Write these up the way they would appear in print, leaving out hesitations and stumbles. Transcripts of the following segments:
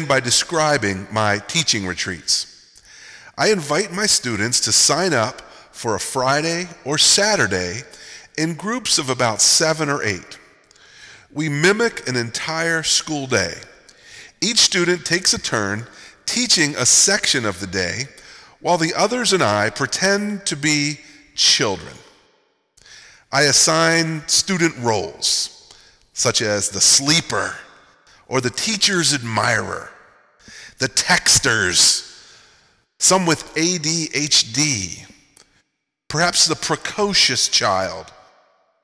By describing my teaching retreats. I invite my students to sign up for a Friday or Saturday in groups of about 7 or 8. We mimic an entire school day. Each student takes a turn teaching a section of the day while the others and I pretend to be children. I assign student roles, such as the sleeper, or the teacher's admirer, the texters, some with ADHD, perhaps the precocious child,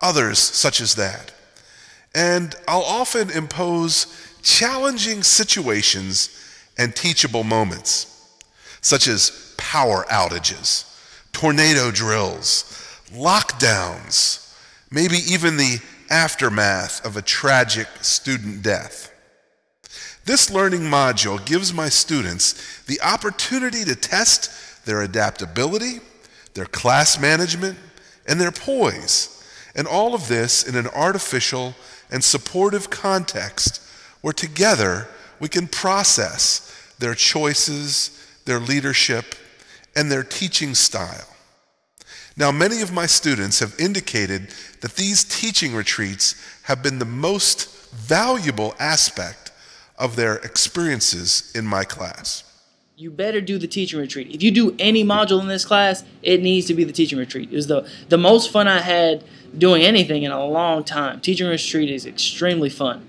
others such as that. And I'll often impose challenging situations and teachable moments, such as power outages, tornado drills, lockdowns, maybe even the aftermath of a tragic student death. This learning module gives my students the opportunity to test their adaptability, their class management, and their poise, and all of this in an artificial and supportive context where together we can process their choices, their leadership, and their teaching style. Now, many of my students have indicated that these teaching retreats have been the most valuable aspect of their experiences in my class. You better do the teaching retreat. If you do any module in this class, it needs to be the teaching retreat. It was the most fun I had doing anything in a long time. Teaching retreat is extremely fun.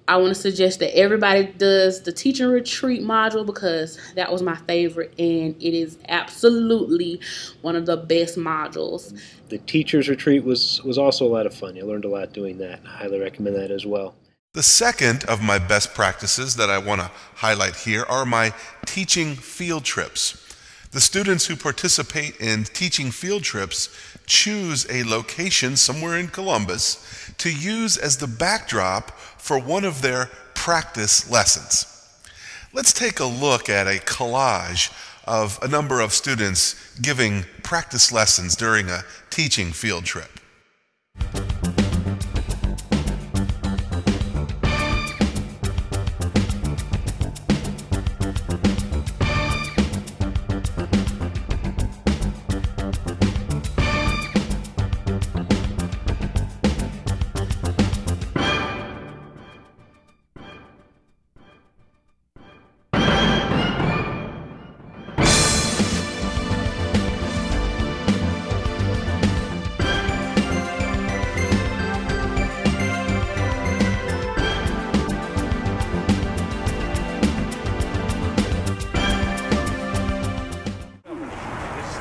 I want to suggest that everybody does the teaching retreat module because that was my favorite and it is absolutely one of the best modules. The teacher's retreat was also a lot of fun. You learned a lot doing that. I highly recommend that as well. The second of my best practices that I want to highlight here are my teaching field trips. The students who participate in teaching field trips choose a location somewhere in Columbus to use as the backdrop for one of their practice lessons. Let's take a look at a collage of a number of students giving practice lessons during a teaching field trip.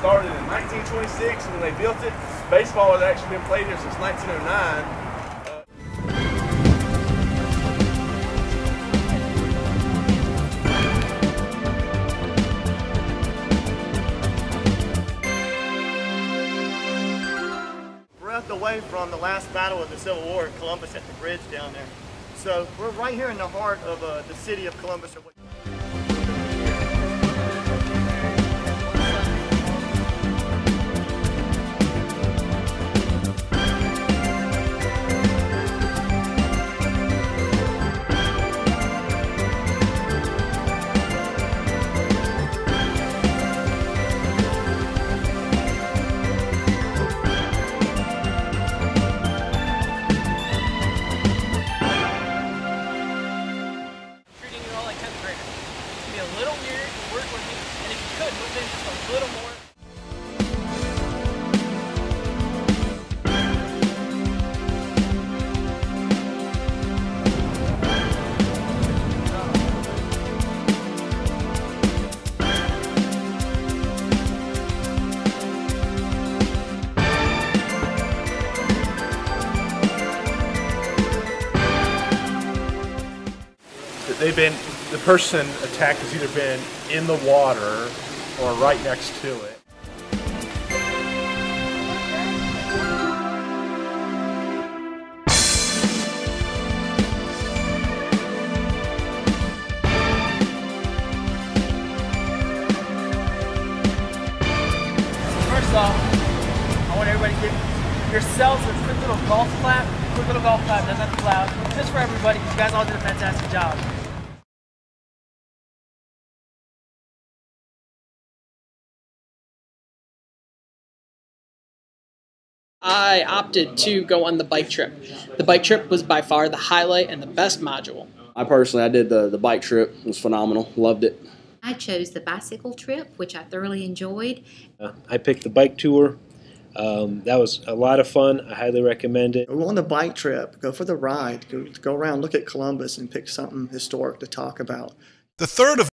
Started in 1926 when they built it. Baseball has actually been played here since 1909. We're out the way from the last battle of the Civil War in Columbus at the bridge down there. So we're right here in the heart of the city of Columbus. A little weird to work with me, and if you could move in just a little more. The person attacked has either been in the water or right next to it. First off, I want everybody to give yourselves a quick little golf clap. Quick little golf clap, doesn't have to be loud. Just for everybody, you guys all did a fantastic job. I opted to go on the bike trip. The bike trip was by far the highlight and the best module. I did the bike trip. It was phenomenal. Loved it. I chose the bicycle trip, which I thoroughly enjoyed. I picked the bike tour. That was a lot of fun. I highly recommend it. Go on the bike trip. Go for the ride. Go around, look at Columbus, and pick something historic to talk about. The third of